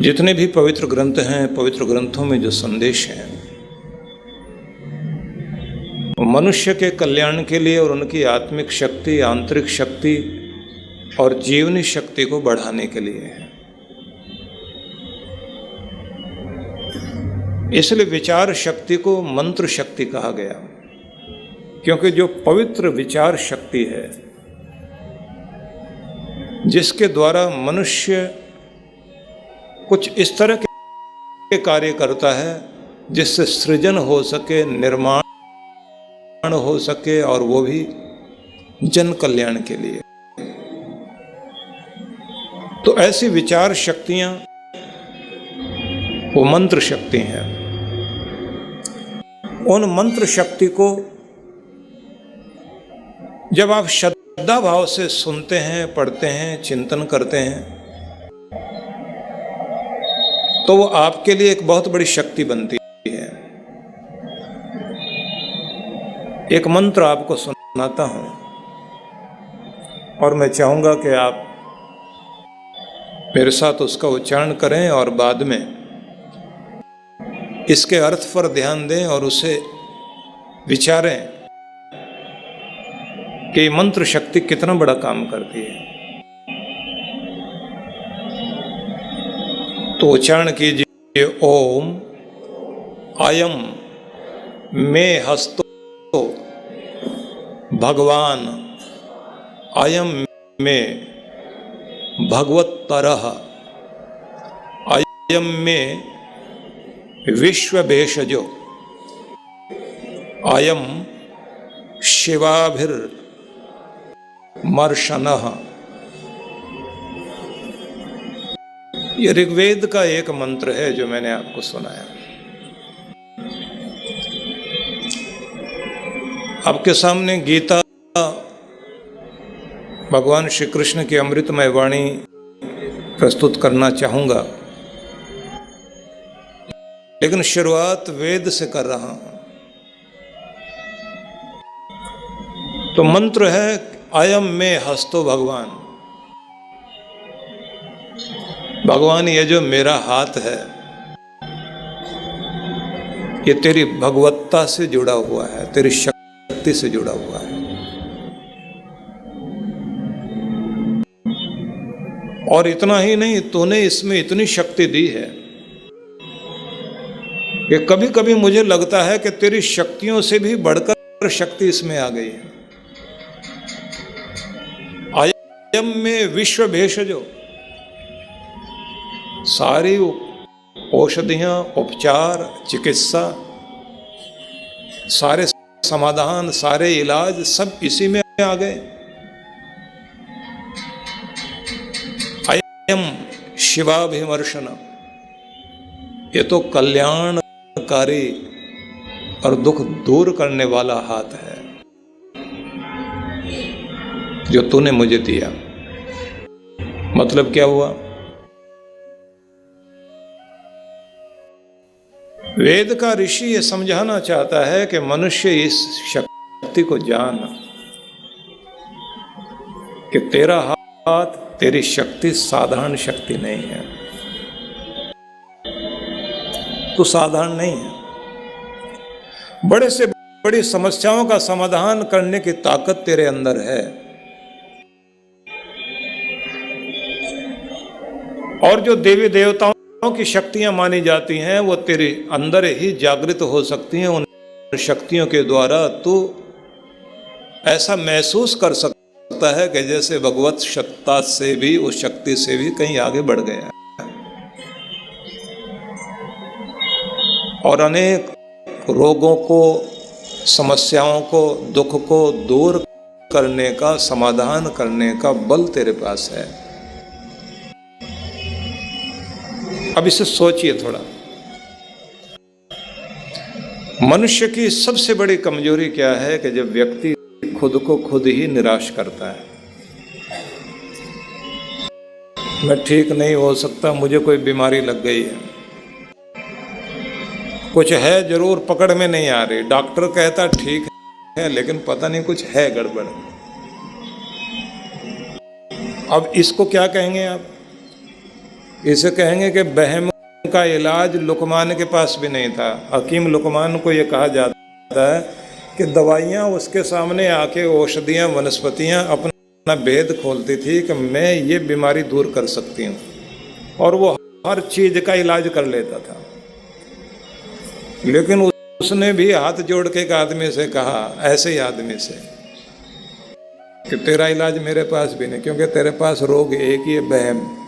जितने भी पवित्र ग्रंथ हैं, पवित्र ग्रंथों में जो संदेश हैं वो मनुष्य के कल्याण के लिए और उनकी आत्मिक शक्ति, आंतरिक शक्ति और जीवनी शक्ति को बढ़ाने के लिए है। इसलिए विचार शक्ति को मंत्र शक्ति कहा गया, क्योंकि जो पवित्र विचार शक्ति है जिसके द्वारा मनुष्य कुछ इस तरह के कार्य करता है जिससे सृजन हो सके, निर्माण हो सके, और वो भी जन कल्याण के लिए। तो ऐसी विचार शक्तियां वो मंत्र शक्ति हैं। उन मंत्र शक्ति को जब आप श्रद्धा भाव से सुनते हैं, पढ़ते हैं, चिंतन करते हैं, तो वो आपके लिए एक बहुत बड़ी शक्ति बनती है। एक मंत्र आपको सुनाता हूं और मैं चाहूंगा कि आप मेरे साथ उसका उच्चारण करें और बाद में इसके अर्थ पर ध्यान दें और उसे विचारें कि मंत्र शक्ति कितना बड़ा काम करती है। तो उच्चारण कीजिए, ओम अयम मे हस्तो भगवान अयम मे भगवत्तरः अयम मे विश्व भेषजो अयम शिवाभिर्मर्शनः। ये ऋग्वेद का एक मंत्र है जो मैंने आपको सुनाया। आपके सामने गीता भगवान श्री कृष्ण की अमृतमय वाणी प्रस्तुत करना चाहूंगा, लेकिन शुरुआत वेद से कर रहा हूं। तो मंत्र है अयम में हस्तो भगवान। भगवान, ये जो मेरा हाथ है ये तेरी भगवत्ता से जुड़ा हुआ है, तेरी शक्ति से जुड़ा हुआ है। और इतना ही नहीं, तूने इसमें इतनी शक्ति दी है कि कभी कभी मुझे लगता है कि तेरी शक्तियों से भी बढ़कर शक्ति इसमें आ गई है। अयम में विश्व भेषजो, सारी औषधियां, उपचार, चिकित्सा, सारे समाधान, सारे इलाज सब इसी में आ गए। अयम शिवाभिमर्शनम्, ये तो कल्याणकारी और दुख दूर करने वाला हाथ है जो तूने मुझे दिया। मतलब क्या हुआ? वेद का ऋषि ये समझाना चाहता है कि मनुष्य इस शक्ति को जान कि तेरा हाथ, तेरी शक्ति साधारण शक्ति नहीं है। तू साधारण नहीं है। बड़े से बड़ी समस्याओं का समाधान करने की ताकत तेरे अंदर है। और जो देवी देवताओं की शक्तियां मानी जाती हैं वो तेरे अंदर ही जागृत हो सकती हैं। उन शक्तियों के द्वारा तू ऐसा महसूस कर सकता है कि जैसे भगवत सत्ता से भी, उस शक्ति से भी कहीं आगे बढ़ गया है। और अनेक रोगों को, समस्याओं को, दुख को दूर करने का, समाधान करने का बल तेरे पास है। अब इसे सोचिए थोड़ा। मनुष्य की सबसे बड़ी कमजोरी क्या है कि जब व्यक्ति खुद को खुद ही निराश करता है। मैं ठीक नहीं हो सकता, मुझे कोई बीमारी लग गई है, कुछ है जरूर, पकड़ में नहीं आ रही। डॉक्टर कहता ठीक है लेकिन पता नहीं कुछ है गड़बड़। अब इसको क्या कहेंगे आप? इसे कहेंगे कि बहम का इलाज लुकमान के पास भी नहीं था। हकीम लुकमान को ये कहा जाता है कि दवाइयाँ उसके सामने आके, औषधियाँ, वनस्पतियाँ अपना भेद खोलती थी कि मैं ये बीमारी दूर कर सकती हूँ, और वो हर चीज़ का इलाज कर लेता था। लेकिन उसने भी हाथ जोड़ के एक आदमी से कहा, ऐसे ही आदमी से, कि तेरा इलाज मेरे पास भी नहीं, क्योंकि तेरे पास रोग एक ही है, बहम।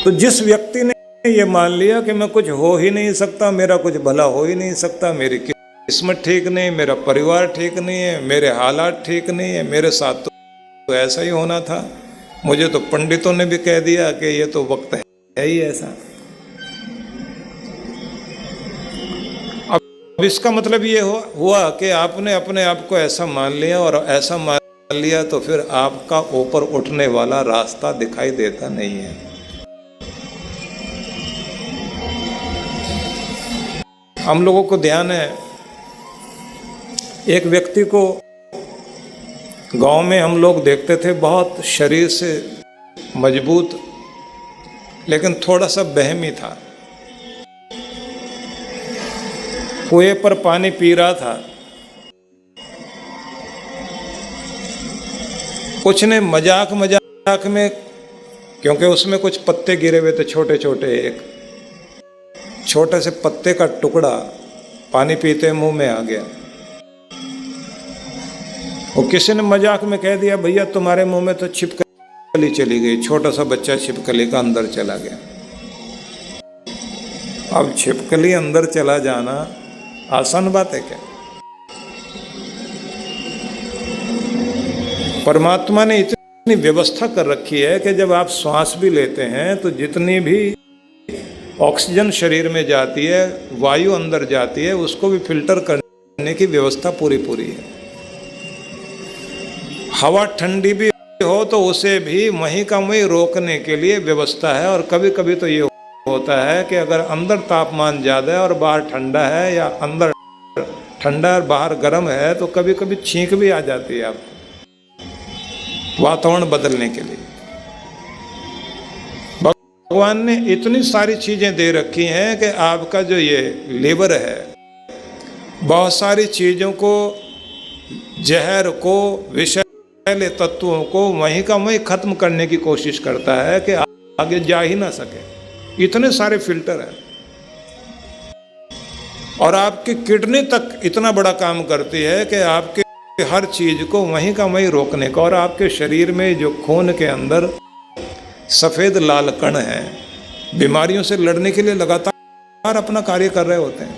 तो जिस व्यक्ति ने ये मान लिया कि मैं कुछ हो ही नहीं सकता, मेरा कुछ भला हो ही नहीं सकता, मेरी किस्मत ठीक नहीं, मेरा परिवार ठीक नहीं है, मेरे हालात ठीक नहीं है, मेरे साथ तो ऐसा ही होना था, मुझे तो पंडितों ने भी कह दिया कि ये तो वक्त है ही ऐसा। अब इसका मतलब ये हुआ कि आपने अपने आप को ऐसा मान लिया, और ऐसा मान लिया तो फिर आपका ऊपर उठने वाला रास्ता दिखाई देता नहीं है। हम लोगों को ध्यान है, एक व्यक्ति को गांव में हम लोग देखते थे, बहुत शरीर से मजबूत, लेकिन थोड़ा सा बहमी था। कुएं पर पानी पी रहा था, कुछ ने मजाक में, क्योंकि उसमें कुछ पत्ते गिरे हुए थे छोटे छोटे, एक छोटे से पत्ते का टुकड़ा पानी पीते मुंह में आ गया। और किसी ने मजाक में कह दिया, भैया तुम्हारे मुंह में तो छिपकली चली गई। छोटा सा बच्चा छिपकली का अंदर चला गया। अब छिपकली अंदर चला जाना आसान बात है क्या? परमात्मा ने इतनी व्यवस्था कर रखी है कि जब आप श्वास भी लेते हैं तो जितनी भी ऑक्सीजन शरीर में जाती है, वायु अंदर जाती है, उसको भी फिल्टर करने की व्यवस्था पूरी है। हवा ठंडी भी हो तो उसे भी वहीं का वहीं रोकने के लिए व्यवस्था है। और कभी कभी तो ये होता है कि अगर अंदर तापमान ज़्यादा है और बाहर ठंडा है, या अंदर ठंडा और बाहर गर्म है, तो कभी कभी छींक भी आ जाती है आपको, वातावरण बदलने के लिए। भगवान ने इतनी सारी चीज़ें दे रखी हैं कि आपका जो ये लीवर है, बहुत सारी चीज़ों को, जहर को, विषैले तत्वों को वहीं का वहीं खत्म करने की कोशिश करता है कि आगे जा ही ना सके। इतने सारे फिल्टर हैं। और आपकी किडनी तक इतना बड़ा काम करती है कि आपके हर चीज़ को वहीं का वहीं रोकने का। और आपके शरीर में जो खून के अंदर सफ़ेद लाल कण हैं, बीमारियों से लड़ने के लिए लगातार अपना कार्य कर रहे होते हैं।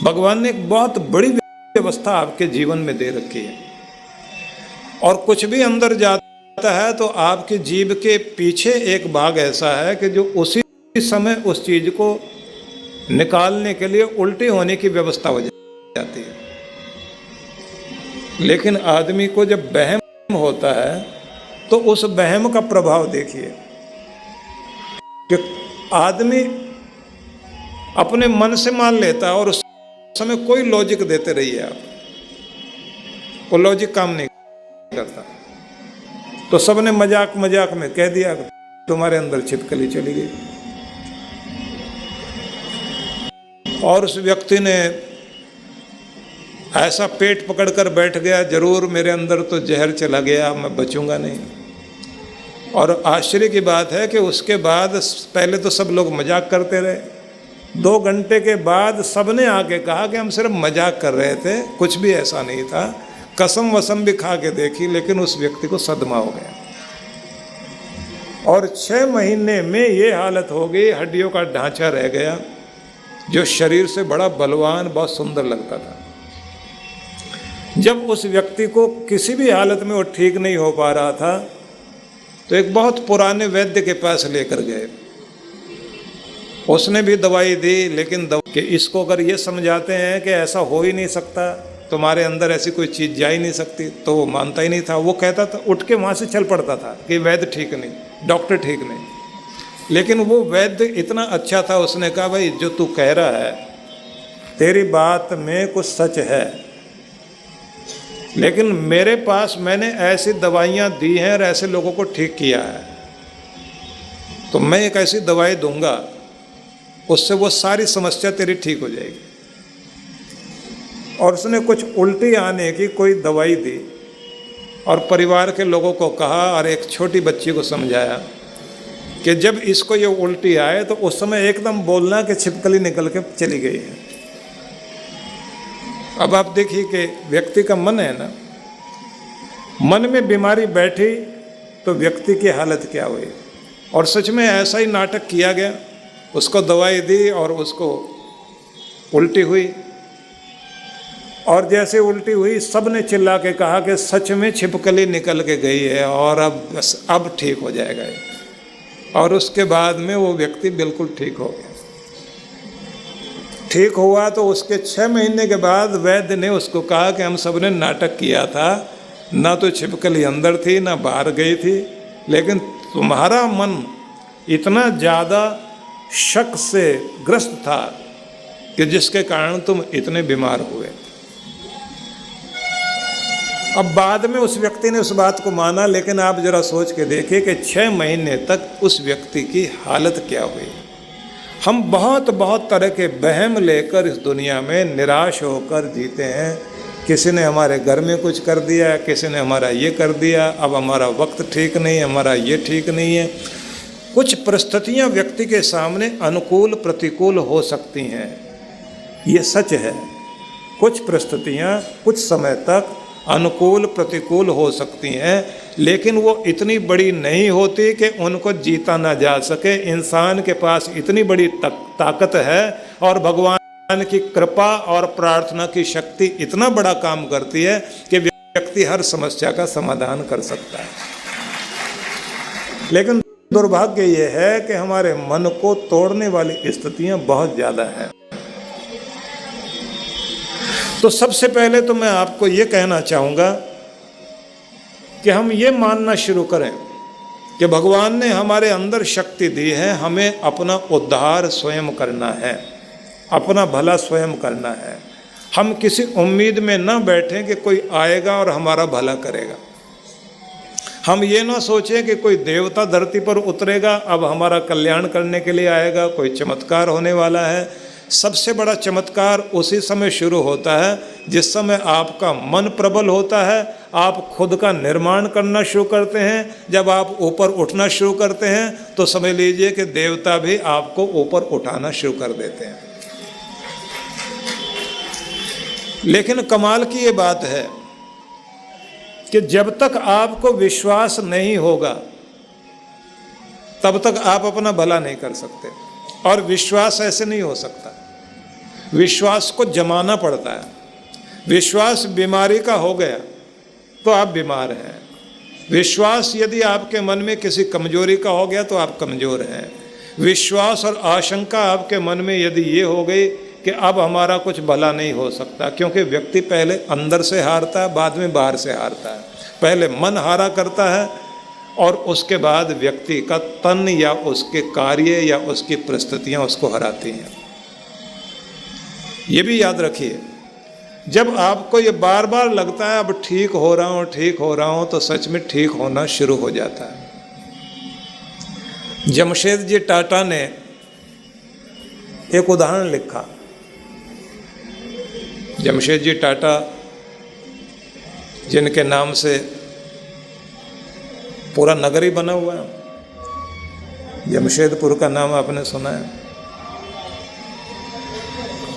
भगवान ने एक बहुत बड़ी व्यवस्था आपके जीवन में दे रखी है। और कुछ भी अंदर जाता है तो आपकी जीभ के पीछे एक भाग ऐसा है कि जो उसी समय उस चीज को निकालने के लिए उल्टी होने की व्यवस्था हो जाती है। लेकिन आदमी को जब वहम होता है तो उस वहम का प्रभाव देखिए कि आदमी अपने मन से मान लेता है और उस समय कोई लॉजिक देते रहिए आप, वो लॉजिक काम नहीं करता। तो सबने मजाक में कह दिया कि तुम्हारे अंदर छिपकली चली गई। और उस व्यक्ति ने ऐसा पेट पकड़कर बैठ गया, जरूर मेरे अंदर तो जहर चला गया, मैं बचूंगा नहीं। और आश्चर्य की बात है कि उसके बाद पहले तो सब लोग मजाक करते रहे। 2 घंटे के बाद सबने आके कहा कि हम सिर्फ मजाक कर रहे थे, कुछ भी ऐसा नहीं था। कसम वसम भी खा के देखी, लेकिन उस व्यक्ति को सदमा हो गया। और 6 महीने में ये हालत हो गई, हड्डियों का ढांचा रह गया, जो शरीर से बड़ा बलवान, बहुत सुंदर लगता था। जब उस व्यक्ति को किसी भी हालत में वो ठीक नहीं हो पा रहा था तो एक बहुत पुराने वैद्य के पास लेकर गए। उसने भी दवाई दी, लेकिन कि इसको अगर ये समझाते हैं कि ऐसा हो ही नहीं सकता, तुम्हारे अंदर ऐसी कोई चीज़ जा ही नहीं सकती, तो वो मानता ही नहीं था। वो कहता था, उठ के वहाँ से चल पड़ता था कि वैद्य ठीक नहीं, डॉक्टर ठीक नहीं। लेकिन वो वैद्य इतना अच्छा था, उसने कहा भाई जो तू कह रहा है तेरी बात में कुछ सच है, लेकिन मेरे पास मैंने ऐसी दवाइयाँ दी हैं और ऐसे लोगों को ठीक किया है, तो मैं एक ऐसी दवाई दूंगा, उससे वो सारी समस्या तेरी ठीक हो जाएगी। और उसने कुछ उल्टी आने की कोई दवाई दी और परिवार के लोगों को कहा और एक छोटी बच्ची को समझाया कि जब इसको ये उल्टी आए तो उस समय एकदम बोलना कि छिपकली निकल के चली गई है। अब आप देखिए कि व्यक्ति का मन है ना, मन में बीमारी बैठी तो व्यक्ति की हालत क्या हुई। और सच में ऐसा ही नाटक किया गया, उसको दवाई दी और उसको उल्टी हुई, और जैसे उल्टी हुई सब ने चिल्ला के कहा कि सच में छिपकली निकल के गई है और अब ठीक हो जाएगा। और उसके बाद में वो व्यक्ति बिल्कुल ठीक हो गया। ठीक हुआ तो उसके 6 महीने के बाद वैद्य ने उसको कहा कि हम सब ने नाटक किया था, ना तो छिपकली अंदर थी ना बाहर गई थी, लेकिन तुम्हारा मन इतना ज़्यादा शक से ग्रस्त था कि जिसके कारण तुम इतने बीमार हुए। अब बाद में उस व्यक्ति ने उस बात को माना, लेकिन आप जरा सोच के देखिए कि 6 महीने तक उस व्यक्ति की हालत क्या हुई। हम बहुत तरह के वहम लेकर इस दुनिया में निराश होकर जीते हैं। किसी ने हमारे घर में कुछ कर दिया, किसी ने हमारा ये कर दिया, अब हमारा वक्त ठीक नहीं, हमारा ये ठीक नहीं है। कुछ परिस्थितियाँ व्यक्ति के सामने अनुकूल प्रतिकूल हो सकती हैं, ये सच है। कुछ परिस्थितियाँ कुछ समय तक अनुकूल प्रतिकूल हो सकती हैं, लेकिन वो इतनी बड़ी नहीं होती कि उनको जीता ना जा सके। इंसान के पास इतनी बड़ी ताकत है और भगवान की कृपा और प्रार्थना की शक्ति इतना बड़ा काम करती है कि व्यक्ति हर समस्या का समाधान कर सकता है। लेकिन दुर्भाग्य ये है कि हमारे मन को तोड़ने वाली स्थितियां बहुत ज़्यादा हैं। तो सबसे पहले तो मैं आपको ये कहना चाहूँगा कि हम ये मानना शुरू करें कि भगवान ने हमारे अंदर शक्ति दी है, हमें अपना उद्धार स्वयं करना है, अपना भला स्वयं करना है। हम किसी उम्मीद में ना बैठें कि कोई आएगा और हमारा भला करेगा। हम ये ना सोचें कि कोई देवता धरती पर उतरेगा, अब हमारा कल्याण करने के लिए आएगा, कोई चमत्कार होने वाला है। सबसे बड़ा चमत्कार उसी समय शुरू होता है जिस समय आपका मन प्रबल होता है, आप खुद का निर्माण करना शुरू करते हैं। जब आप ऊपर उठना शुरू करते हैं तो समझ लीजिए कि देवता भी आपको ऊपर उठाना शुरू कर देते हैं। लेकिन कमाल की ये बात है कि जब तक आपको विश्वास नहीं होगा तब तक आप अपना भला नहीं कर सकते। और विश्वास ऐसे नहीं हो सकता, विश्वास को जमाना पड़ता है। विश्वास बीमारी का हो गया तो आप बीमार हैं। विश्वास यदि आपके मन में किसी कमजोरी का हो गया तो आप कमज़ोर हैं। विश्वास और आशंका आपके मन में यदि ये हो गई कि अब हमारा कुछ भला नहीं हो सकता, क्योंकि व्यक्ति पहले अंदर से हारता है, बाद में बाहर से हारता है। पहले मन हारा करता है और उसके बाद व्यक्ति का तन या उसके कार्य या उसकी परिस्थितियाँ उसको हराती हैं। ये भी याद रखिए, जब आपको ये बार बार लगता है अब ठीक हो रहा हूँ, ठीक हो रहा हूँ, तो सच में ठीक होना शुरू हो जाता है। जमशेदजी टाटा ने एक उदाहरण लिखा। जमशेदजी टाटा जिनके नाम से पूरा नगर ही बना हुआ है, जमशेदपुर का नाम आपने सुना है।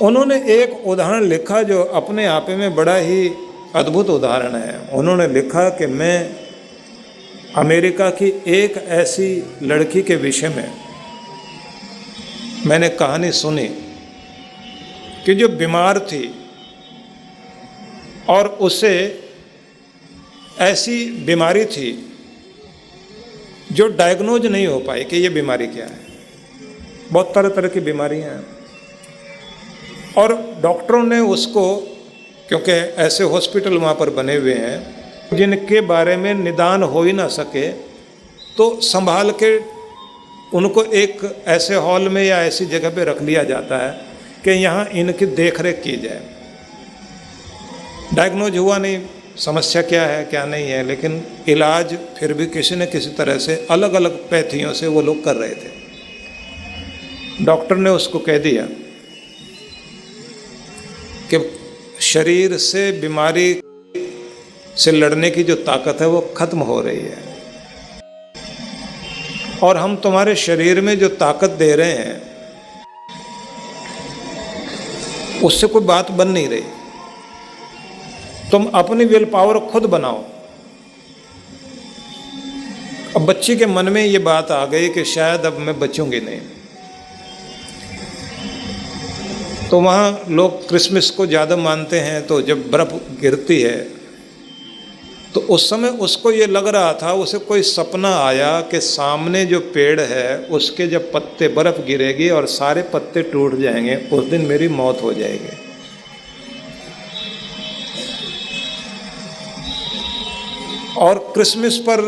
उन्होंने एक उदाहरण लिखा जो अपने आप में बड़ा ही अद्भुत उदाहरण है। उन्होंने लिखा कि मैं अमेरिका की एक ऐसी लड़की के विषय में मैंने कहानी सुनी कि जो बीमार थी और उसे ऐसी बीमारी थी जो डायग्नोज नहीं हो पाई कि ये बीमारी क्या है। बहुत तरह तरह की बीमारियां हैं और डॉक्टरों ने उसको, क्योंकि ऐसे हॉस्पिटल वहाँ पर बने हुए हैं जिनके बारे में निदान हो ही ना सके, तो संभाल के उनको एक ऐसे हॉल में या ऐसी जगह पे रख लिया जाता है कि यहाँ इनकी देखरेख की जाए। डायग्नोज हुआ नहीं, समस्या क्या है क्या नहीं है, लेकिन इलाज फिर भी किसी न किसी तरह से अलग अलग पैथियों से वो लोग कर रहे थे। डॉक्टर ने उसको कह दिया कि शरीर से बीमारी से लड़ने की जो ताकत है वो खत्म हो रही है, और हम तुम्हारे शरीर में जो ताकत दे रहे हैं उससे कोई बात बन नहीं रही। तुम अपनी विल पावर खुद बनाओ। अब बच्ची के मन में ये बात आ गई कि शायद अब मैं बचूंगी नहीं। तो वहाँ लोग क्रिसमस को ज़्यादा मानते हैं, तो जब बर्फ़ गिरती है तो उस समय उसको ये लग रहा था, उसे कोई सपना आया कि सामने जो पेड़ है उसके जब पत्ते, बर्फ़ गिरेगी और सारे पत्ते टूट जाएंगे, उस दिन मेरी मौत हो जाएगी। और क्रिसमस पर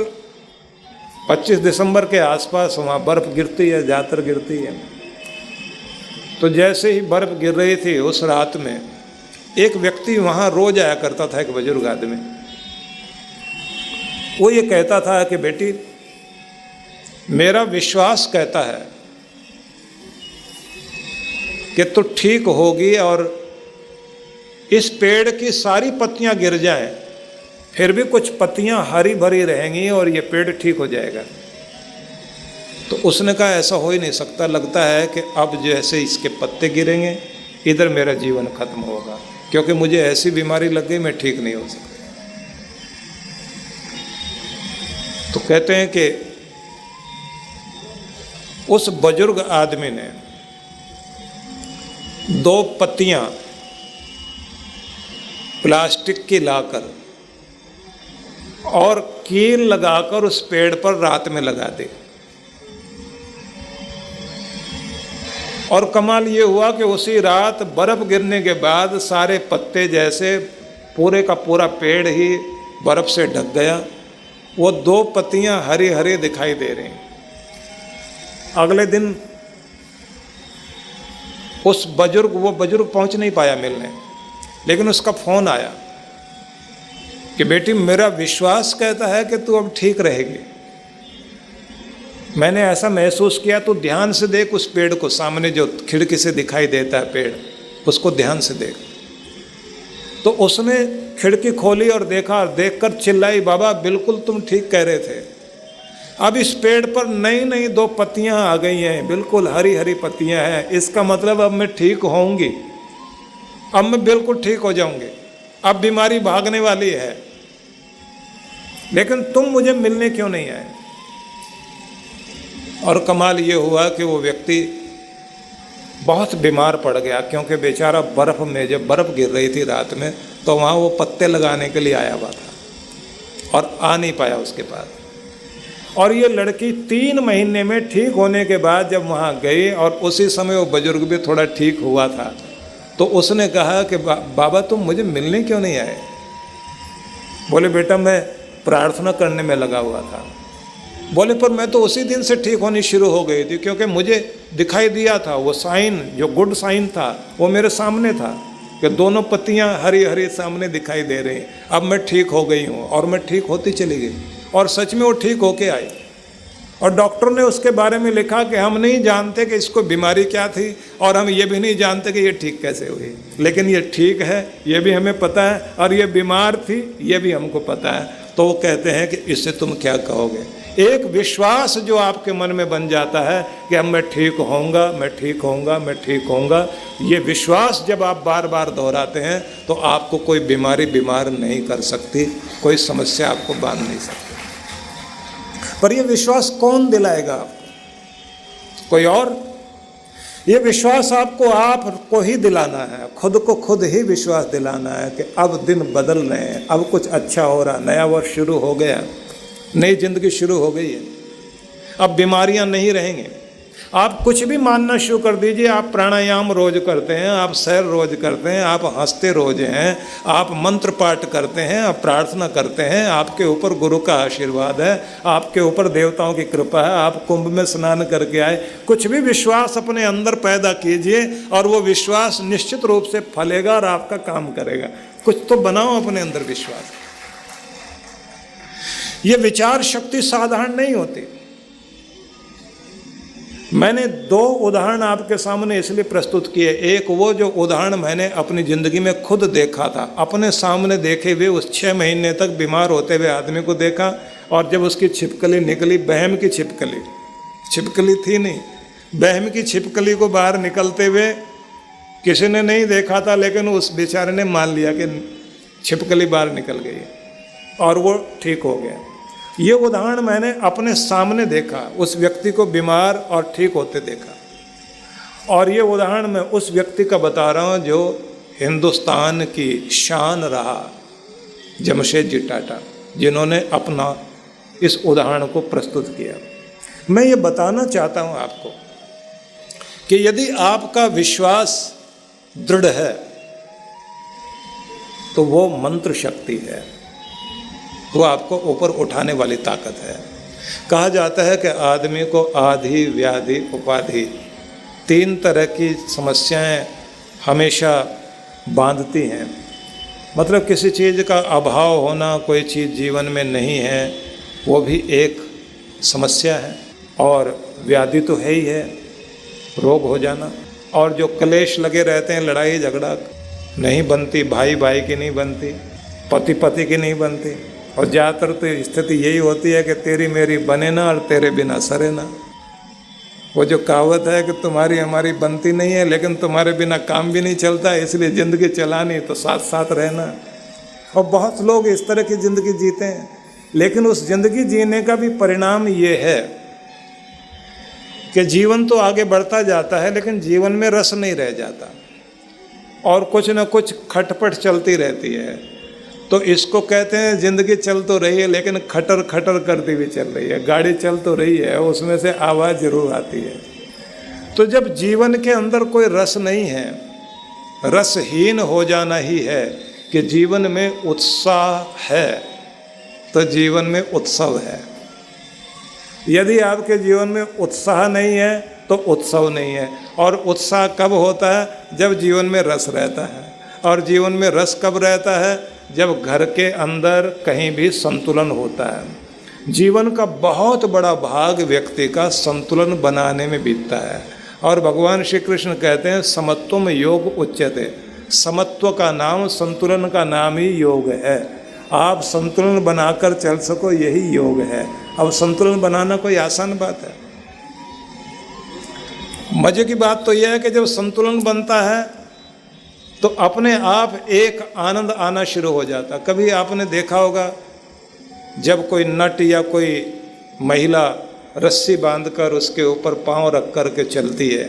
25 दिसंबर के आसपास वहाँ बर्फ़ गिरती है, ज़्यादातर गिरती है। तो जैसे ही बर्फ़ गिर रही थी उस रात में, एक व्यक्ति वहाँ रोज आया करता था, एक बुजुर्ग आदमी। वो ये कहता था कि बेटी, मेरा विश्वास कहता है कि तू ठीक होगी, और इस पेड़ की सारी पत्तियां गिर जाएं फिर भी कुछ पत्तियां हरी भरी रहेंगी और ये पेड़ ठीक हो जाएगा। तो उसने कहा ऐसा हो ही नहीं सकता, लगता है कि अब जैसे इसके पत्ते गिरेंगे इधर मेरा जीवन खत्म होगा, क्योंकि मुझे ऐसी बीमारी लग गई, मैं ठीक नहीं हो सकता। तो कहते हैं कि उस बुजुर्ग आदमी ने 2 पत्तियां प्लास्टिक की लाकर और कील लगाकर उस पेड़ पर रात में लगा दी। और कमाल ये हुआ कि उसी रात बर्फ गिरने के बाद सारे पत्ते, जैसे पूरे का पूरा पेड़ ही बर्फ से ढक गया, वो 2 पत्तियां हरी हरी दिखाई दे रही। अगले दिन वो बुजुर्ग पहुंच नहीं पाया मिलने, लेकिन उसका फोन आया कि बेटी, मेरा विश्वास कहता है कि तू अब ठीक रहेगी। मैंने ऐसा महसूस किया, तू ध्यान से देख उस पेड़ को, सामने जो खिड़की से दिखाई देता है पेड़, उसको ध्यान से देख। तो उसने खिड़की खोली और देखा, देखकर चिल्लाई, बाबा बिल्कुल तुम ठीक कह रहे थे, अब इस पेड़ पर नई नई 2 पत्तियां आ गई हैं, बिल्कुल हरी हरी पत्तियां हैं। इसका मतलब अब मैं ठीक होऊंगी, अब मैं बिल्कुल ठीक हो जाऊंगी, अब बीमारी भागने वाली है। लेकिन तुम मुझे मिलने क्यों नहीं आए? और कमाल ये हुआ कि वो व्यक्ति बहुत बीमार पड़ गया, क्योंकि बेचारा बर्फ़ में, जब बर्फ़ गिर रही थी रात में, तो वहाँ वो पत्ते लगाने के लिए आया हुआ था और आ नहीं पाया उसके पास। और ये लड़की 3 महीने में ठीक होने के बाद जब वहाँ गई, और उसी समय वो बुजुर्ग भी थोड़ा ठीक हुआ था, तो उसने कहा कि बाबा तुम मुझे मिलने क्यों नहीं आए? बोले बेटा, मैं प्रार्थना करने में लगा हुआ था। बोले पर मैं तो उसी दिन से ठीक होनी शुरू हो गई थी, क्योंकि मुझे दिखाई दिया था वो साइन, जो गुड साइन था वो मेरे सामने था कि 2 पत्तियां हरी हरी सामने दिखाई दे रही। अब मैं ठीक हो गई हूँ, और मैं ठीक होती चली गई, और सच में वो ठीक होके आई। और डॉक्टर ने उसके बारे में लिखा कि हम नहीं जानते कि इसको बीमारी क्या थी, और हम ये भी नहीं जानते कि ये ठीक कैसे हुई, लेकिन ये ठीक है ये भी हमें पता है, और ये बीमार थी ये भी हमको पता है। तो वो कहते हैं कि इससे तुम क्या कहोगे? एक विश्वास जो आपके मन में बन जाता है कि अब मैं ठीक होऊंगा, मैं ठीक होऊंगा, मैं ठीक होऊंगा, ये विश्वास जब आप बार बार दोहराते हैं तो आपको कोई बीमारी बीमार नहीं कर सकती, कोई समस्या आपको बांध नहीं सकती। पर ये विश्वास कौन दिलाएगा आपको? कोई और? ये विश्वास आपको ही दिलाना है, खुद को खुद ही विश्वास दिलाना है कि अब दिन बदल रहे हैं, अब कुछ अच्छा हो रहा, नया वर्ष शुरू हो गया, नई जिंदगी शुरू हो गई है, अब बीमारियां नहीं रहेंगी। आप कुछ भी मानना शुरू कर दीजिए, आप प्राणायाम रोज करते हैं, आप सैर रोज करते हैं, आप हंसते रोज हैं, आप मंत्र पाठ करते हैं, आप प्रार्थना करते हैं, आपके ऊपर गुरु का आशीर्वाद है, आपके ऊपर देवताओं की कृपा है, आप कुंभ में स्नान करके आए। कुछ भी विश्वास अपने अंदर पैदा कीजिए और वो विश्वास निश्चित रूप से फलेगा और आपका काम करेगा। कुछ तो बनाओ अपने अंदर विश्वास। ये विचार शक्ति साधारण नहीं होती। मैंने 2 उदाहरण आपके सामने इसलिए प्रस्तुत किए। एक वो जो उदाहरण मैंने अपनी ज़िंदगी में खुद देखा था, अपने सामने देखे हुए उस 6 महीने तक बीमार होते हुए आदमी को देखा, और जब उसकी छिपकली निकली, बहम की छिपकली, छिपकली थी नहीं, बहम की छिपकली को बाहर निकलते हुए किसी ने नहीं देखा था, लेकिन उस बेचारे ने मान लिया कि छिपकली बाहर निकल गई और वो ठीक हो गया। ये उदाहरण मैंने अपने सामने देखा, उस व्यक्ति को बीमार और ठीक होते देखा। और ये उदाहरण मैं उस व्यक्ति का बता रहा हूँ जो हिंदुस्तान की शान रहा, जमशेदजी टाटा, जिन्होंने अपना इस उदाहरण को प्रस्तुत किया। मैं ये बताना चाहता हूँ आपको कि यदि आपका विश्वास दृढ़ है तो वो मंत्र शक्ति है, वो आपको ऊपर उठाने वाली ताकत है। कहा जाता है कि आदमी को आधि, व्याधि, उपाधि 3 तरह की समस्याएं हमेशा बांधती हैं। मतलब किसी चीज़ का अभाव होना, कोई चीज़ जीवन में नहीं है, वो भी एक समस्या है। और व्याधि तो है ही है, रोग हो जाना। और जो क्लेश लगे रहते हैं, लड़ाई झगड़ा नहीं बनती, भाई भाई की नहीं बनती, पति पति की नहीं बनती, और ज़्यादातर तो स्थिति यही होती है कि तेरी मेरी बने ना और तेरे बिना सरे ना। वो जो कहावत है कि तुम्हारी हमारी बनती नहीं है, लेकिन तुम्हारे बिना काम भी नहीं चलता, इसलिए ज़िंदगी चलानी तो साथ साथ रहना। और बहुत लोग इस तरह की ज़िंदगी जीते हैं, लेकिन उस ज़िंदगी जीने का भी परिणाम ये है कि जीवन तो आगे बढ़ता जाता है, लेकिन जीवन में रस नहीं रह जाता और कुछ न कुछ खटपट चलती रहती है। तो इसको कहते हैं ज़िंदगी चल तो रही है, लेकिन खटर खटर करती हुई चल रही है। गाड़ी चल तो रही है, उसमें से आवाज़ जरूर आती है। तो जब जीवन के अंदर कोई रस नहीं है, रसहीन हो जाना ही है कि जीवन में उत्साह है, तो जीवन में उत्सव है। यदि आपके जीवन में उत्साह नहीं है तो उत्सव नहीं है। और उत्साह कब होता है? जब जीवन में रस रहता है। और जीवन में रस कब रहता है? जब घर के अंदर कहीं भी संतुलन होता है। जीवन का बहुत बड़ा भाग व्यक्ति का संतुलन बनाने में बीतता है। और भगवान श्री कृष्ण कहते हैं समत्वम योग उच्यते। समत्व का नाम, संतुलन का नाम ही योग है। आप संतुलन बनाकर चल सको, यही योग है। अब संतुलन बनाना कोई आसान बात है? मजे की बात तो यह है कि जब संतुलन बनता है तो अपने आप एक आनंद आना शुरू हो जाता। कभी आपने देखा होगा जब कोई नट या कोई महिला रस्सी बांधकर उसके ऊपर पांव रख कर के चलती है,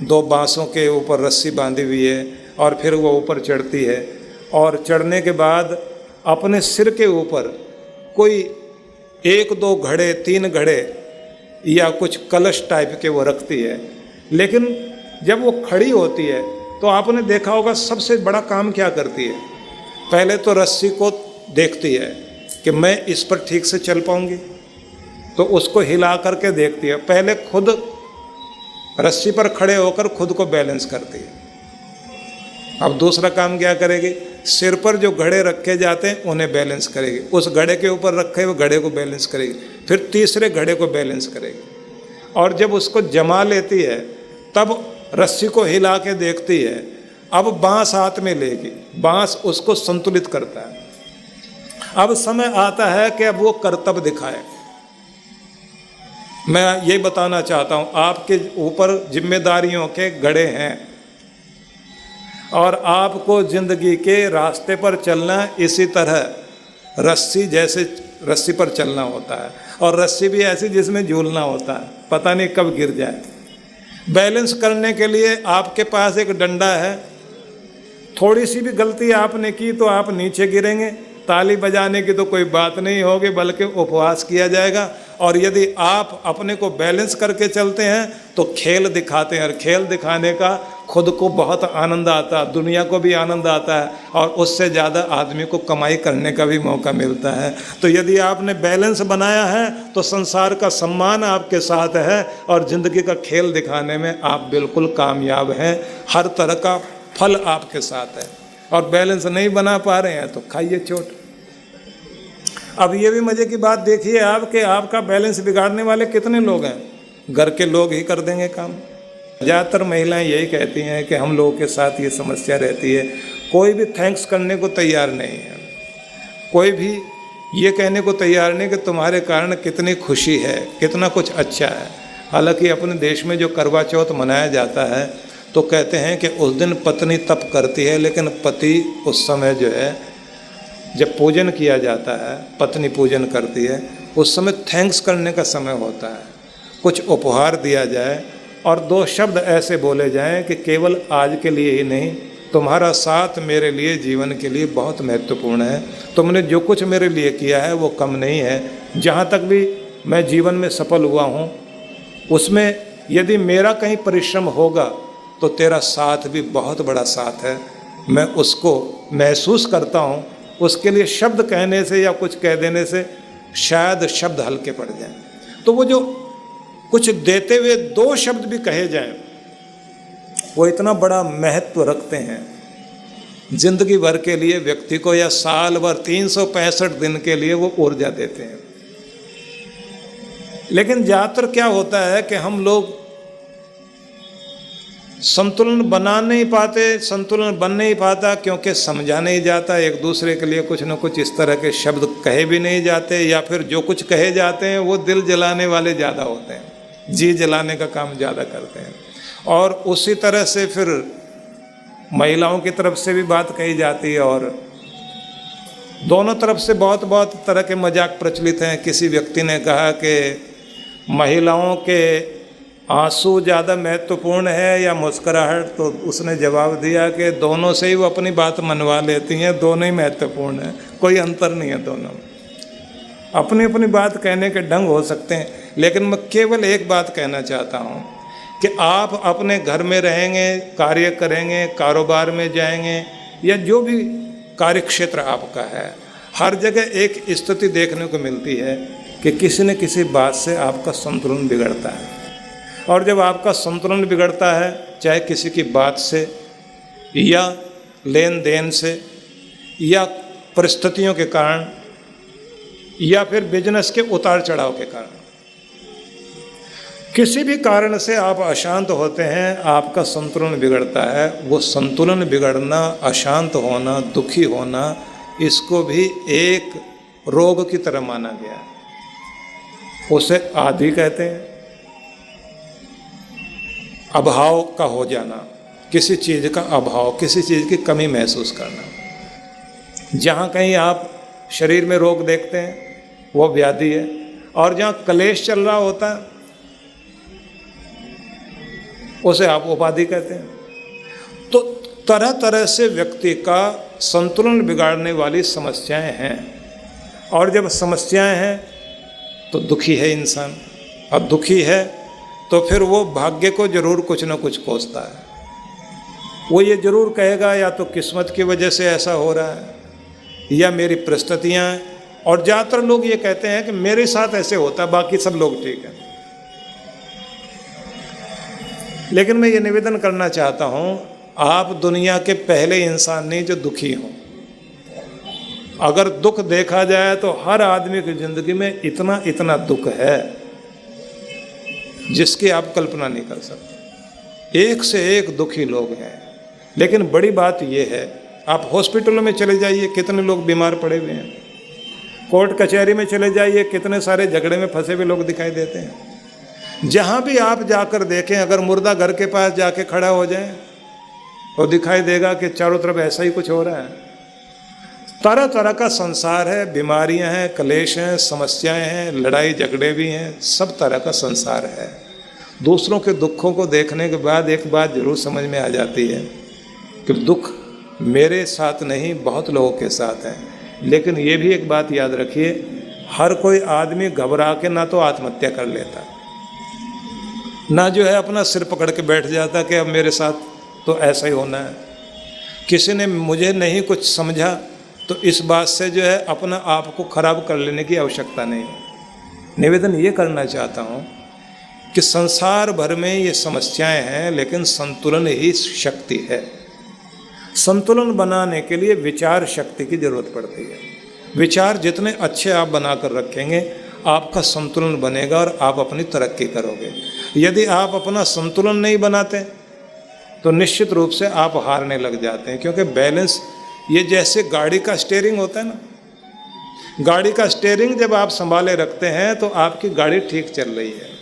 2 बांसों के ऊपर रस्सी बांधी हुई है, और फिर वो ऊपर चढ़ती है, और चढ़ने के बाद अपने सिर के ऊपर कोई 1-2 घड़े, 3 घड़े या कुछ कलश टाइप के वो रखती है। लेकिन जब वो खड़ी होती है तो आपने देखा होगा सबसे बड़ा काम क्या करती है? पहले तो रस्सी को देखती है कि मैं इस पर ठीक से चल पाऊंगी, तो उसको हिला करके देखती है। पहले खुद रस्सी पर खड़े होकर खुद को बैलेंस करती है। अब दूसरा काम क्या करेगी? सिर पर जो घड़े रखे जाते हैं उन्हें बैलेंस करेगी। उस घड़े के ऊपर रखे हुए घड़े को बैलेंस करेगी, फिर तीसरे घड़े को बैलेंस करेगी। और जब उसको जमा लेती है तब रस्सी को हिला के देखती है। अब बांस हाथ में लेगी, बांस उसको संतुलित करता है। अब समय आता है कि अब वो कर्तव्य दिखाए। मैं ये बताना चाहता हूँ, आपके ऊपर जिम्मेदारियों के घड़े हैं और आपको जिंदगी के रास्ते पर चलना इसी तरह रस्सी जैसे रस्सी पर चलना होता है। और रस्सी भी ऐसी जिसमें झूलना होता है, पता नहीं कब गिर जाए। बैलेंस करने के लिए आपके पास एक डंडा है। थोड़ी सी भी गलती आपने की तो आप नीचे गिरेंगे। ताली बजाने की तो कोई बात नहीं होगी, बल्कि उपवास किया जाएगा। और यदि आप अपने को बैलेंस करके चलते हैं तो खेल दिखाते हैं, और खेल दिखाने का खुद को बहुत आनंद आता है, दुनिया को भी आनंद आता है, और उससे ज़्यादा आदमी को कमाई करने का भी मौका मिलता है। तो यदि आपने बैलेंस बनाया है तो संसार का सम्मान आपके साथ है, और ज़िंदगी का खेल दिखाने में आप बिल्कुल कामयाब हैं। हर तरह का फल आपके साथ है। और बैलेंस नहीं बना पा रहे हैं तो खाइए चोट। अब ये भी मजे की बात देखिए आप कि आपका बैलेंस बिगाड़ने वाले कितने लोग हैं, घर के लोग ही कर देंगे काम। ज़्यादातर महिलाएं यही कहती हैं कि हम लोगों के साथ ये समस्या रहती है, कोई भी थैंक्स करने को तैयार नहीं है, कोई भी ये कहने को तैयार नहीं कि तुम्हारे कारण कितनी खुशी है, कितना कुछ अच्छा है। हालांकि अपने देश में जो करवा चौथ मनाया जाता है तो कहते हैं कि उस दिन पत्नी तप करती है, लेकिन पति उस समय जो है जब पूजन किया जाता है, पत्नी पूजन करती है, उस समय थैंक्स करने का समय होता है, कुछ उपहार दिया जाए और 2 शब्द ऐसे बोले जाएं कि केवल आज के लिए ही नहीं, तुम्हारा साथ मेरे लिए जीवन के लिए बहुत महत्वपूर्ण है, तुमने जो कुछ मेरे लिए किया है वो कम नहीं है, जहाँ तक भी मैं जीवन में सफल हुआ हूँ उसमें यदि मेरा कहीं परिश्रम होगा तो तेरा साथ भी बहुत बड़ा साथ है, मैं उसको महसूस करता हूँ। उसके लिए शब्द कहने से या कुछ कह देने से शायद शब्द हल्के पड़ जाएं, तो वो जो कुछ देते हुए 2 शब्द भी कहे जाएं वो इतना बड़ा महत्व रखते हैं जिंदगी भर के लिए व्यक्ति को, या साल भर 365 दिन के लिए वो ऊर्जा देते हैं। लेकिन ज़्यादातर क्या होता है कि हम लोग संतुलन बना नहीं पाते, संतुलन बन नहीं पाता क्योंकि समझा नहीं जाता, एक दूसरे के लिए कुछ न कुछ इस तरह के शब्द कहे भी नहीं जाते, या फिर जो कुछ कहे जाते हैं वो दिल जलाने वाले ज़्यादा होते हैं, जी जलाने का काम ज़्यादा करते हैं। और उसी तरह से फिर महिलाओं की तरफ से भी बात कही जाती है और दोनों तरफ से बहुत तरह के मजाक प्रचलित हैं। किसी व्यक्ति ने कहा कि महिलाओं के आंसू ज़्यादा महत्वपूर्ण है या मुस्कुराहट, तो उसने जवाब दिया कि दोनों से ही वो अपनी बात मनवा लेती हैं, दोनों ही महत्वपूर्ण है, कोई अंतर नहीं है दोनों में। अपनी अपनी बात कहने के ढंग हो सकते हैं, लेकिन मैं केवल एक बात कहना चाहता हूँ कि आप अपने घर में रहेंगे, कार्य करेंगे, कारोबार में जाएंगे या जो भी कार्य क्षेत्र आपका है, हर जगह एक स्थिति देखने को मिलती है कि किसी न किसी बात से आपका संतुलन बिगड़ता है। और जब आपका संतुलन बिगड़ता है, चाहे किसी की बात से या लेन देन से या परिस्थितियों के कारण या फिर बिजनेस के उतार चढ़ाव के कारण, किसी भी कारण से आप अशांत होते हैं, आपका संतुलन बिगड़ता है। वो संतुलन बिगड़ना, अशांत होना, दुखी होना, इसको भी एक रोग की तरह माना गया। उसे आदि कहते हैं, अभाव का हो जाना, किसी चीज़ का अभाव, किसी चीज़ की कमी महसूस करना। जहाँ कहीं आप शरीर में रोग देखते हैं वो व्याधि है, और जहाँ क्लेश चल रहा होता है उसे आप उपाधि कहते हैं। तो तरह तरह से व्यक्ति का संतुलन बिगाड़ने वाली समस्याएं हैं, और जब समस्याएं हैं तो दुखी है इंसान, और दुखी है तो फिर वो भाग्य को जरूर कुछ न कुछ कोसता है। वो ये जरूर कहेगा या तो किस्मत की वजह से ऐसा हो रहा है या मेरी परिस्थितियाँ, और ज़्यादातर लोग ये कहते हैं कि मेरे साथ ऐसे होता है, बाकी सब लोग ठीक हैं। लेकिन मैं ये निवेदन करना चाहता हूँ, आप दुनिया के पहले इंसान नहीं जो दुखी हों। अगर दुख देखा जाए तो हर आदमी की ज़िंदगी में इतना इतना दुख है जिसकी आप कल्पना नहीं कर सकते। एक से एक दुखी लोग हैं। लेकिन बड़ी बात यह है, आप हॉस्पिटलों में चले जाइए, कितने लोग बीमार पड़े हुए हैं। कोर्ट कचहरी में चले जाइए, कितने सारे झगड़े में फंसे हुए लोग दिखाई देते हैं। जहाँ भी आप जाकर देखें, अगर मुर्दा घर के पास जाके खड़ा हो जाए तो दिखाई देगा कि चारों तरफ ऐसा ही कुछ हो रहा है। तरह तरह का संसार है, बीमारियां हैं, क्लेश हैं, समस्याएं हैं, लड़ाई झगड़े भी हैं, सब तरह का संसार है। दूसरों के दुखों को देखने के बाद एक बात जरूर समझ में आ जाती है कि दुख मेरे साथ नहीं, बहुत लोगों के साथ है। लेकिन ये भी एक बात याद रखिए, हर कोई आदमी घबरा के ना तो आत्महत्या कर लेता, ना जो है अपना सिर पकड़ के बैठ जाता कि अब मेरे साथ तो ऐसा ही होना है। किसी ने मुझे नहीं कुछ समझा तो इस बात से जो है अपना आप को खराब कर लेने की आवश्यकता नहीं है। निवेदन ये करना चाहता हूँ कि संसार भर में ये समस्याएं हैं, लेकिन संतुलन ही शक्ति है। संतुलन बनाने के लिए विचार शक्ति की जरूरत पड़ती है। विचार जितने अच्छे आप बनाकर रखेंगे, आपका संतुलन बनेगा और आप अपनी तरक्की करोगे। यदि आप अपना संतुलन नहीं बनाते तो निश्चित रूप से आप हारने लग जाते हैं, क्योंकि बैलेंस, ये जैसे गाड़ी का स्टीयरिंग होता है ना, गाड़ी का स्टीयरिंग जब आप संभाले रखते हैं तो आपकी गाड़ी ठीक चल रही है।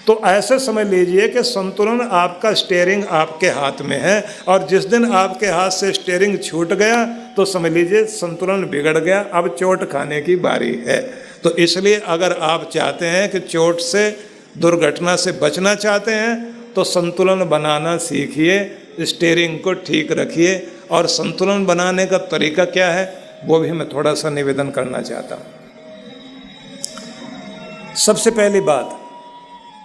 तो ऐसे समझ लीजिए कि संतुलन, आपका स्टीयरिंग आपके हाथ में है, और जिस दिन आपके हाथ से स्टीयरिंग छूट गया तो समझ लीजिए संतुलन बिगड़ गया, अब चोट खाने की बारी है। तो इसलिए अगर आप चाहते हैं कि चोट से, दुर्घटना से बचना चाहते हैं, तो संतुलन बनाना सीखिए, स्टीयरिंग को ठीक रखिए। और संतुलन बनाने का तरीका क्या है वो भी मैं थोड़ा सा निवेदन करना चाहता हूँ। सबसे पहली बात,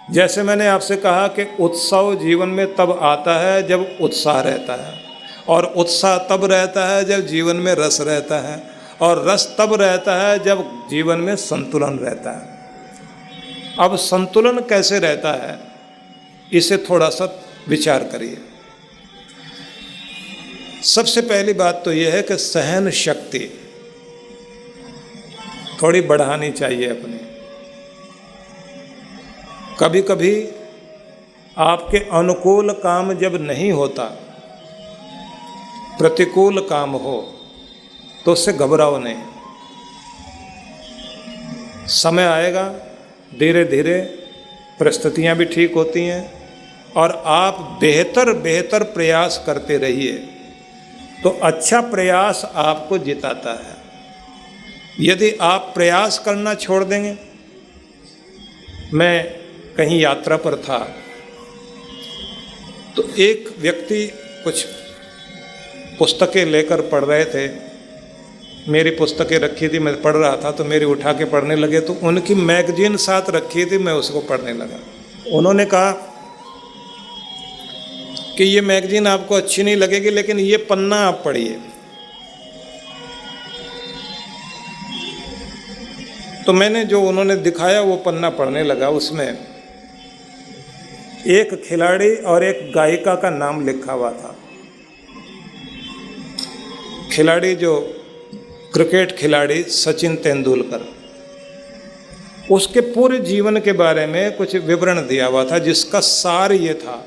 जैसे मैंने आपसे कहा कि उत्सव जीवन में तब आता है जब उत्साह रहता है, और उत्साह तब रहता है जब जीवन में रस रहता है, और रस तब रहता है जब जीवन में संतुलन रहता है। अब संतुलन कैसे रहता है, इसे थोड़ा सा विचार करिए। सबसे पहली बात तो यह है कि सहन शक्ति थोड़ी बढ़ानी चाहिए अपनी। कभी कभी आपके अनुकूल काम जब नहीं होता, प्रतिकूल काम हो, तो उससे घबराओ नहीं। समय आएगा, धीरे धीरे परिस्थितियां भी ठीक होती हैं, और आप बेहतर प्रयास करते रहिए, तो अच्छा प्रयास आपको जिताता है। यदि आप प्रयास करना छोड़ देंगे, मैं कहीं यात्रा पर था, तो एक व्यक्ति कुछ पुस्तकें लेकर पढ़ रहे थे, मेरी पुस्तकें रखी थी, मैं पढ़ रहा था, तो मेरी उठा के पढ़ने लगे, तो उनकी मैगजीन साथ रखी थी, मैं उसको पढ़ने लगा। उन्होंने कहा कि ये मैगजीन आपको अच्छी नहीं लगेगी, लेकिन ये पन्ना आप पढ़िए। तो मैंने जो उन्होंने दिखाया वो पन्ना पढ़ने लगा। उसमें एक खिलाड़ी और एक गायिका का नाम लिखा हुआ था। खिलाड़ी जो क्रिकेट खिलाड़ी सचिन तेंदुलकर, उसके पूरे जीवन के बारे में कुछ विवरण दिया हुआ था, जिसका सार ये था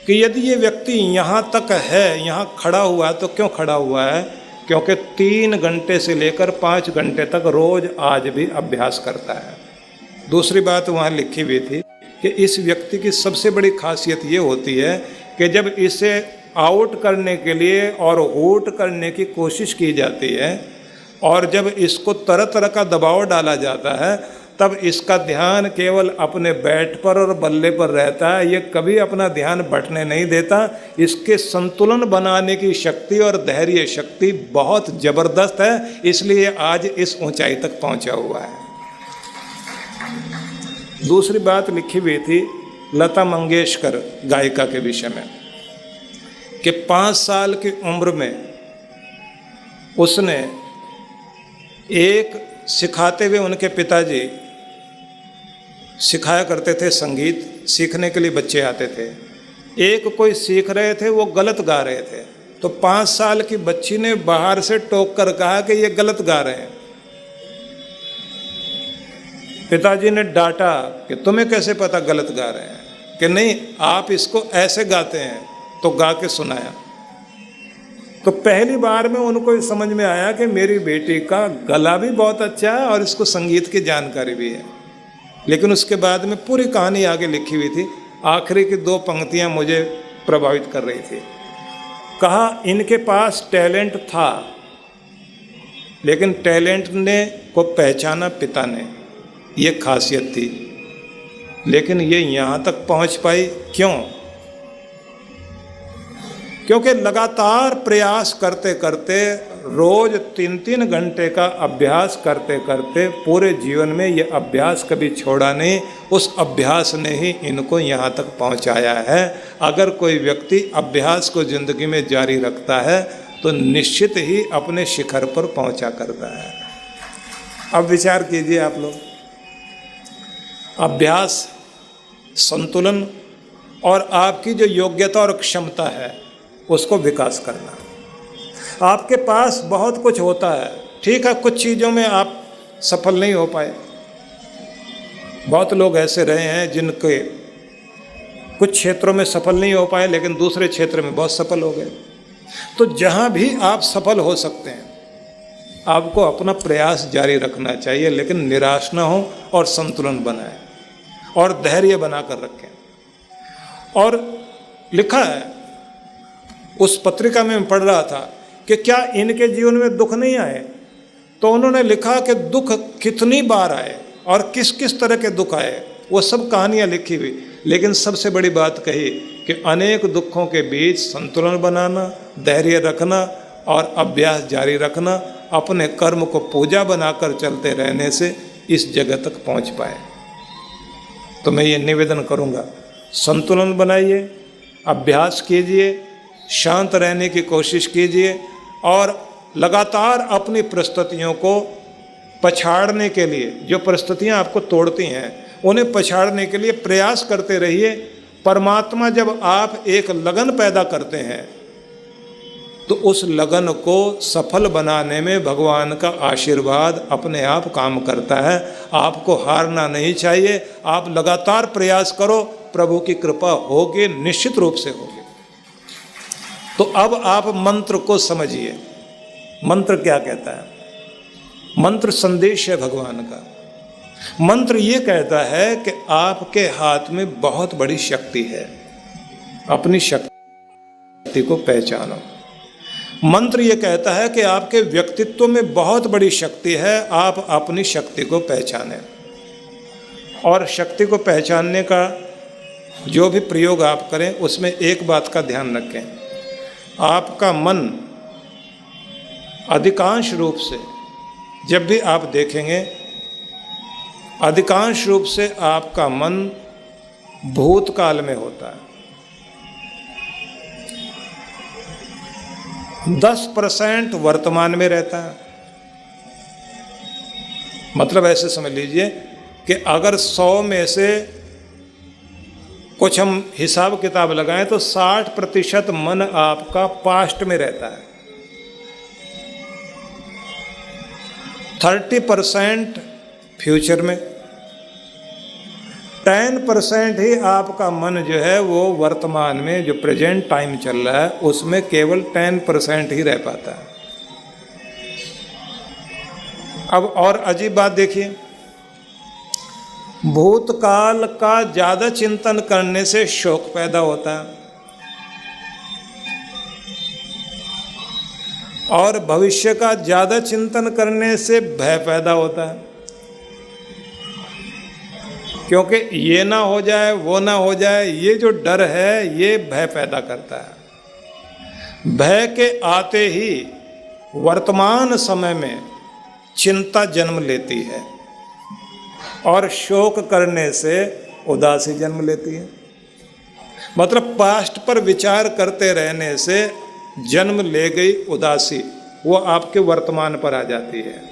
कि यदि ये व्यक्ति यहाँ तक है, यहाँ खड़ा हुआ है, तो क्यों खड़ा हुआ है? क्योंकि 3 घंटे से लेकर 5 घंटे तक रोज आज भी अभ्यास करता है। दूसरी बात वहाँ लिखी हुई थी कि इस व्यक्ति की सबसे बड़ी खासियत ये होती है कि जब इसे आउट करने के लिए और आउट करने की कोशिश की जाती है, और जब इसको तरह तरह का दबाव डाला जाता है, तब इसका ध्यान केवल अपने बैट पर और बल्ले पर रहता है। ये कभी अपना ध्यान बंटने नहीं देता। इसके संतुलन बनाने की शक्ति और धैर्य शक्ति बहुत ज़बरदस्त है, इसलिए आज इस ऊंचाई तक पहुंचा हुआ है। दूसरी बात लिखी हुई थी लता मंगेशकर गायिका के विषय में कि 5 साल की उम्र में उसने एक सिखाते हुए, उनके पिताजी सिखाया करते थे, संगीत सीखने के लिए बच्चे आते थे। एक कोई सीख रहे थे, वो गलत गा रहे थे, तो 5 साल की बच्ची ने बाहर से टोक कर कहा कि ये गलत गा रहे हैं। पिताजी ने डांटा कि तुम्हें कैसे पता गलत गा रहे हैं? कि नहीं, आप इसको ऐसे गाते हैं। तो गा के सुनाया। तो पहली बार में उनको समझ में आया कि मेरी बेटी का गला भी बहुत अच्छा है और इसको संगीत की जानकारी भी है। लेकिन उसके बाद में पूरी कहानी आगे लिखी हुई थी। आखिरी की 2 पंक्तियां मुझे प्रभावित कर रही थी। कहा, इनके पास टैलेंट था, लेकिन टैलेंट को पहचाना पिता ने, ये खासियत थी। लेकिन ये यहाँ तक पहुँच पाई क्यों? क्योंकि लगातार प्रयास करते करते, रोज 3-3 घंटे का अभ्यास करते करते पूरे जीवन में ये अभ्यास कभी छोड़ा नहीं। उस अभ्यास ने ही इनको यहाँ तक पहुँचाया है। अगर कोई व्यक्ति अभ्यास को ज़िंदगी में जारी रखता है तो निश्चित ही अपने शिखर पर पहुँचा करता है। अब विचार कीजिए आप लोग, अभ्यास, संतुलन और आपकी जो योग्यता और क्षमता है उसको विकास करना। आपके पास बहुत कुछ होता है, ठीक है, कुछ चीज़ों में आप सफल नहीं हो पाए। बहुत लोग ऐसे रहे हैं जिनके कुछ क्षेत्रों में सफल नहीं हो पाए लेकिन दूसरे क्षेत्र में बहुत सफल हो गए। तो जहाँ भी आप सफल हो सकते हैं आपको अपना प्रयास जारी रखना चाहिए, लेकिन निराश ना हो और संतुलन बनाए और धैर्य बनाकर रखें। और लिखा है, उस पत्रिका में मैं पढ़ रहा था कि क्या इनके जीवन में दुख नहीं आए, तो उन्होंने लिखा कि दुख कितनी बार आए और किस किस तरह के दुख आए, वो सब कहानियाँ लिखी हुई। लेकिन सबसे बड़ी बात कही कि अनेक दुखों के बीच संतुलन बनाना, धैर्य रखना और अभ्यास जारी रखना, अपने कर्म को पूजा बनाकर चलते रहने से इस जगह तक पहुंच पाए। तो मैं ये निवेदन करूंगा, संतुलन बनाइए, अभ्यास कीजिए, शांत रहने की कोशिश कीजिए और लगातार अपनी परिस्थितियों को पछाड़ने के लिए, जो परिस्थितियां आपको तोड़ती हैं उन्हें पछाड़ने के लिए प्रयास करते रहिए। परमात्मा जब आप एक लगन पैदा करते हैं तो उस लगन को सफल बनाने में भगवान का आशीर्वाद अपने आप काम करता है। आपको हारना नहीं चाहिए, आप लगातार प्रयास करो, प्रभु की कृपा होगी, निश्चित रूप से होगी। तो अब आप मंत्र को समझिए। मंत्र क्या कहता है? मंत्र संदेश है भगवान का। मंत्र ये कहता है कि आपके हाथ में बहुत बड़ी शक्ति है, अपनी शक्ति को पहचानो। मंत्र ये कहता है कि आपके व्यक्तित्व में बहुत बड़ी शक्ति है, आप अपनी शक्ति को पहचानें। और शक्ति को पहचानने का जो भी प्रयोग आप करें उसमें एक बात का ध्यान रखें, आपका मन अधिकांश रूप से, जब भी आप देखेंगे, अधिकांश रूप से आपका मन भूतकाल में होता है। 10% वर्तमान में रहता है। मतलब ऐसे समझ लीजिए कि अगर 100 में से कुछ हम हिसाब किताब लगाएं तो 60% मन आपका पास्ट में रहता है, 30% फ्यूचर में, 10% ही आपका मन जो है वो वर्तमान में, जो प्रेजेंट टाइम चल रहा है उसमें केवल 10% ही रह पाता है। अब और अजीब बात देखिए, भूतकाल का ज़्यादा चिंतन करने से शोक पैदा होता है और भविष्य का ज़्यादा चिंतन करने से भय पैदा होता है, क्योंकि ये ना हो जाए, वो ना हो जाए, ये जो डर है ये भय पैदा करता है। भय के आते ही वर्तमान समय में चिंता जन्म लेती है और शोक करने से उदासी जन्म लेती है। मतलब पास्ट पर विचार करते रहने से जन्म ले गई उदासी वो आपके वर्तमान पर आ जाती है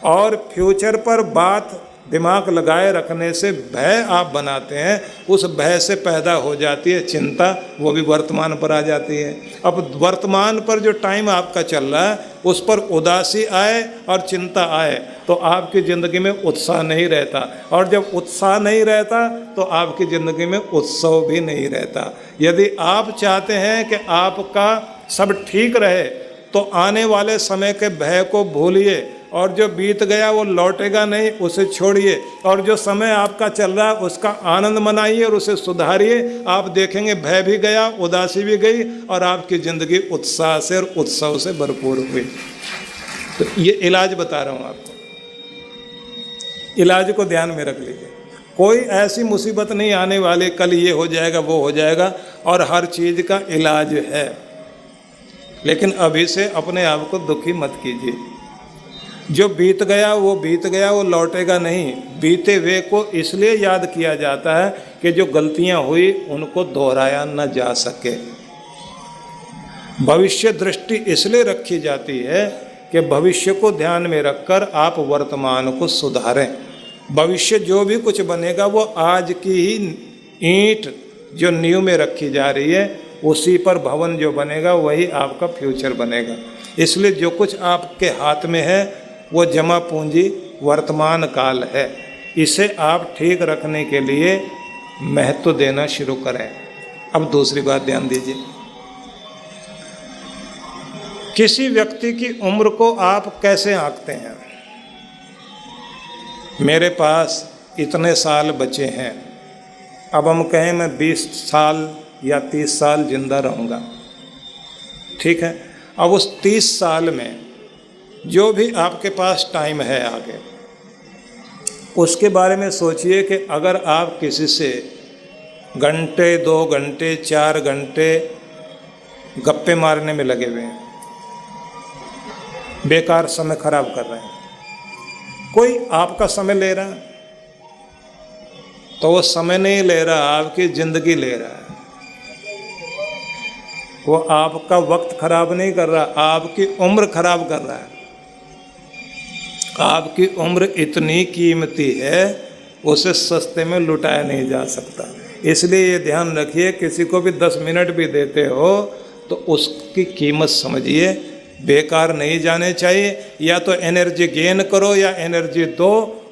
और फ्यूचर पर बात दिमाग लगाए रखने से भय आप बनाते हैं, उस भय से पैदा हो जाती है चिंता, वो भी वर्तमान पर आ जाती है। अब वर्तमान पर जो टाइम आपका चल रहा है उस पर उदासी आए और चिंता आए तो आपकी ज़िंदगी में उत्साह नहीं रहता, और जब उत्साह नहीं रहता तो आपकी ज़िंदगी में उत्सव भी नहीं रहता। यदि आप चाहते हैं कि आपका सब ठीक रहे तो आने वाले समय के भय को भूलिए और जो बीत गया वो लौटेगा नहीं, उसे छोड़िए, और जो समय आपका चल रहा है उसका आनंद मनाइए और उसे सुधारिए। आप देखेंगे भय भी गया, उदासी भी गई और आपकी ज़िंदगी उत्साह से और उत्सव से भरपूर हुई। तो ये इलाज बता रहा हूँ आपको, इलाज को ध्यान में रख लीजिए। कोई ऐसी मुसीबत नहीं आने वाली कल ये हो जाएगा वो हो जाएगा, और हर चीज़ का इलाज है, लेकिन अभी से अपने आप को दुखी मत कीजिए। जो बीत गया वो लौटेगा नहीं। बीते हुए को इसलिए याद किया जाता है कि जो गलतियां हुई उनको दोहराया न जा सके। भविष्य दृष्टि इसलिए रखी जाती है कि भविष्य को ध्यान में रखकर आप वर्तमान को सुधारें। भविष्य जो भी कुछ बनेगा वो आज की ही ईंट जो नींव में रखी जा रही है उसी पर भवन जो बनेगा वही आपका फ्यूचर बनेगा। इसलिए जो कुछ आपके हाथ में है वो जमा पूंजी वर्तमान काल है। इसे आप ठीक रखने के लिए महत्व देना शुरू करें। अब दूसरी बात ध्यान दीजिए, किसी व्यक्ति की उम्र को आप कैसे आंकते हैं? मेरे पास इतने साल बचे हैं, अब हम कहें मैं 20 साल या 30 साल जिंदा रहूँगा, ठीक है। अब उस 30 साल में जो भी आपके पास टाइम है आगे, उसके बारे में सोचिए कि अगर आप किसी से घंटे 2 घंटे 4 घंटे गप्पे मारने में लगे हुए हैं, बेकार समय खराब कर रहे हैं, कोई आपका समय ले रहा है, तो वो समय नहीं ले रहा, आपकी ज़िंदगी ले रहा है। वो आपका वक्त खराब नहीं कर रहा, आपकी उम्र खराब कर रहा है। आपकी उम्र इतनी कीमती है, उसे सस्ते में लुटाया नहीं जा सकता। इसलिए ये ध्यान रखिए, किसी को भी 10 मिनट भी देते हो तो उसकी कीमत समझिए, बेकार नहीं जाने चाहिए। या तो एनर्जी गेन करो या एनर्जी दो,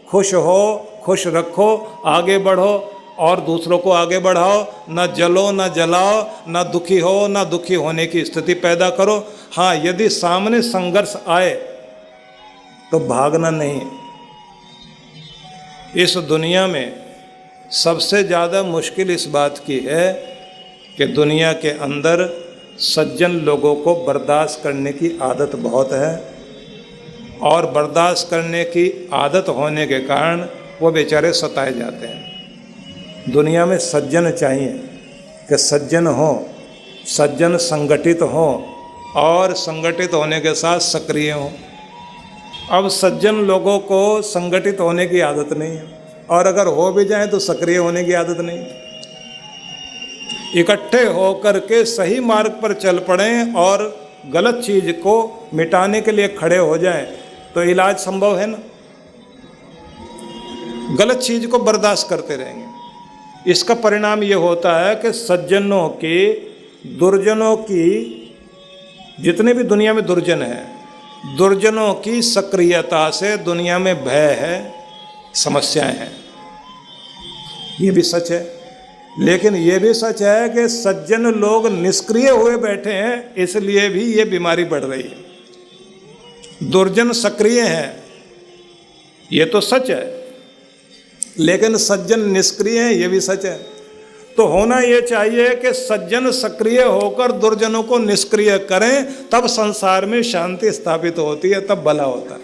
खुश हो, खुश रखो, आगे बढ़ो और दूसरों को आगे बढ़ाओ। ना जलो ना जलाओ, ना दुखी हो ना दुखी होने की स्थिति पैदा करो। हाँ, यदि सामने संघर्ष आए तो भागना नहीं। इस दुनिया में सबसे ज़्यादा मुश्किल इस बात की है कि दुनिया के अंदर सज्जन लोगों को बर्दाश्त करने की आदत बहुत है, और बर्दाश्त करने की आदत होने के कारण वो बेचारे सताए जाते हैं। दुनिया में सज्जन चाहिए कि सज्जन हो, सज्जन संगठित हो और संगठित होने के साथ सक्रिय हो। अब सज्जन लोगों को संगठित होने की आदत नहीं है, और अगर हो भी जाए तो सक्रिय होने की आदत नहीं है। इकट्ठे होकर के सही मार्ग पर चल पड़ें और गलत चीज़ को मिटाने के लिए खड़े हो जाएं तो इलाज संभव है ना। गलत चीज़ को बर्दाश्त करते रहेंगे, इसका परिणाम ये होता है कि सज्जनों की, दुर्जनों की, जितने भी दुनिया में दुर्जन हैं, दुर्जनों की सक्रियता से दुनिया में भय है, समस्याएं हैं। ये भी सच है, लेकिन ये भी सच है कि सज्जन लोग निष्क्रिय हुए बैठे हैं, इसलिए भी ये बीमारी बढ़ रही है। दुर्जन सक्रिय हैं, ये तो सच है, लेकिन सज्जन निष्क्रिय हैं, ये भी सच है। तो होना ये चाहिए कि सज्जन सक्रिय होकर दुर्जनों को निष्क्रिय करें, तब संसार में शांति स्थापित होती है, तब भला होता है।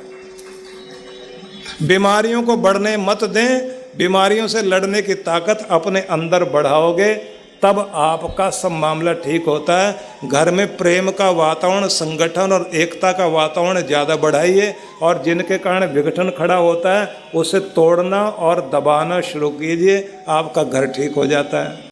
बीमारियों को बढ़ने मत दें, बीमारियों से लड़ने की ताकत अपने अंदर बढ़ाओगे तब आपका सब मामला ठीक होता है। घर में प्रेम का वातावरण, संगठन और एकता का वातावरण ज़्यादा बढ़ाइए, और जिनके कारण विघटन खड़ा होता है उसे तोड़ना और दबाना शुरू कीजिए, आपका घर ठीक हो जाता है।